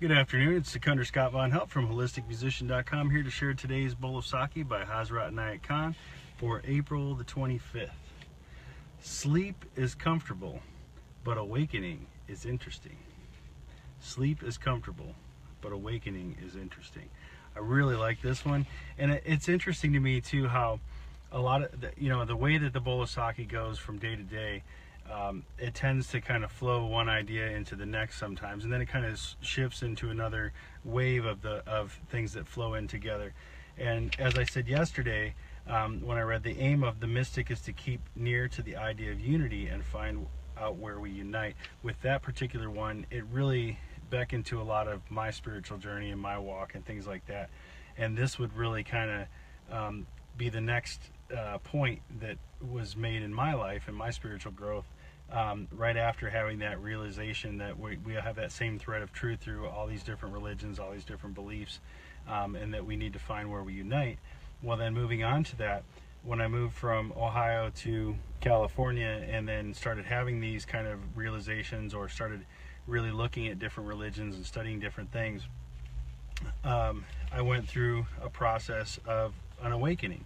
Good afternoon, it's Seconder Scott Von Heldt from HolisticMusician.com here to share today's bowl of Saki by Hazrat Inayat Khan for April the 25th. Sleep is comfortable, but awakening is interesting. Sleep is comfortable, but awakening is interesting. I really like this one, and it's interesting to me too how a lot of the way that the bowl of Saki goes from day to day. It tends to kind of flow one idea into the next sometimes, and then it kind of shifts into another wave of things that flow in together. And as I said yesterday, when I read, the aim of the mystic is to keep near to the idea of unity and find out where we unite. With that particular one, it really beckoned to a lot of my spiritual journey and my walk and things like that. And this would really kind of be the next point that was made in my life and my spiritual growth, right after having that realization that we have that same thread of truth through all these different religions, all these different beliefs, and that we need to find where we unite. Well, then moving on to that, when I moved from Ohio to California and then started having these kind of realizations, or started really looking at different religions and studying different things, I went through a process of an awakening.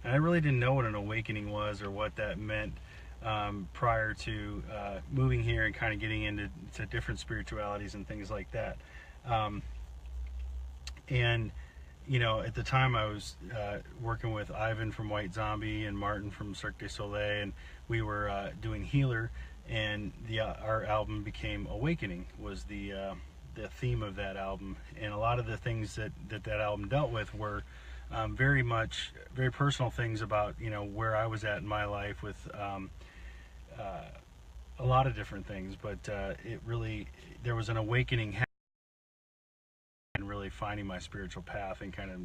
And I really didn't know what an awakening was or what that meant prior to moving here and kind of getting into different spiritualities and things like that. And at the time I was working with Ivan from White Zombie and Martin from Cirque du Soleil, and we were doing Healer, and our album became Awakening was the theme of that album. And a lot of the things that album dealt with were very personal things about where I was at in my life with a lot of different things, but there was an awakening and really finding my spiritual path and kind of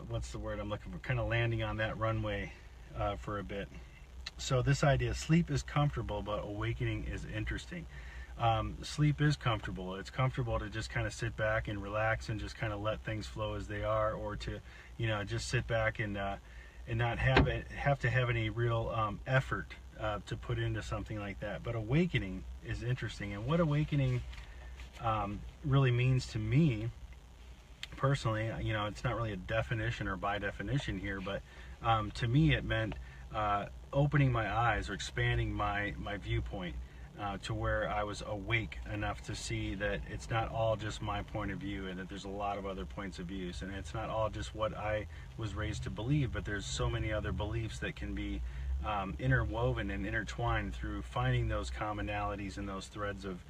what's the word I'm looking for, kind of landing on that runway for a bit. So this idea, sleep is comfortable but awakening is interesting. Sleep is comfortable. It's comfortable to just kind of sit back and relax and just kind of let things flow as they are, or to just sit back and not have to have any real effort to put into something like that. But awakening is interesting, and what awakening really means to me personally, it's not really a definition or by definition here, but to me it meant opening my eyes or expanding my viewpoint. To where I was awake enough to see that it's not all just my point of view, and that there's a lot of other points of views, and it's not all just what I was raised to believe, but there's so many other beliefs that can be interwoven and intertwined through finding those commonalities and those threads of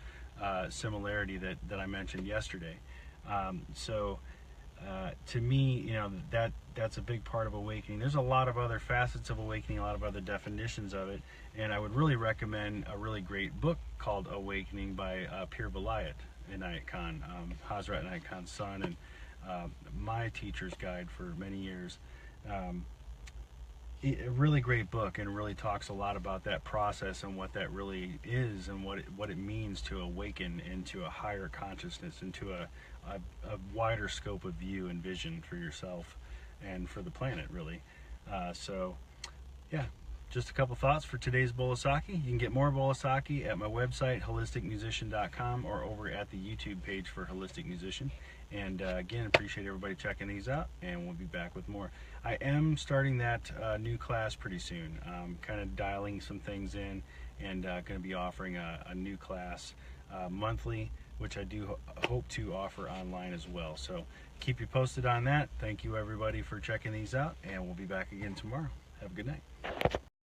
similarity that I mentioned yesterday. To me, that's a big part of awakening. There's a lot of other facets of awakening, a lot of other definitions of it, and I would really recommend a really great book called Awakening by Pir Vilayat Inayat Khan, Hazrat Inayat Khan's son, and my teacher's guide for many years. A really great book, and really talks a lot about that process and what that really is, and what it means to awaken into a higher consciousness, into a wider scope of view and vision for yourself and for the planet, really. Yeah, just a couple thoughts for today's bowl of Saki. You can get more bowl of Saki at my website, HolisticMusician.com, or over at the YouTube page for Holistic Musician. And again, appreciate everybody checking these out, and we'll be back with more. I am starting that new class pretty soon. Kind of dialing some things in, and going to be offering a new class monthly, which I do hope to offer online as well. So keep you posted on that. Thank you everybody for checking these out, and we'll be back again tomorrow. Have a good night.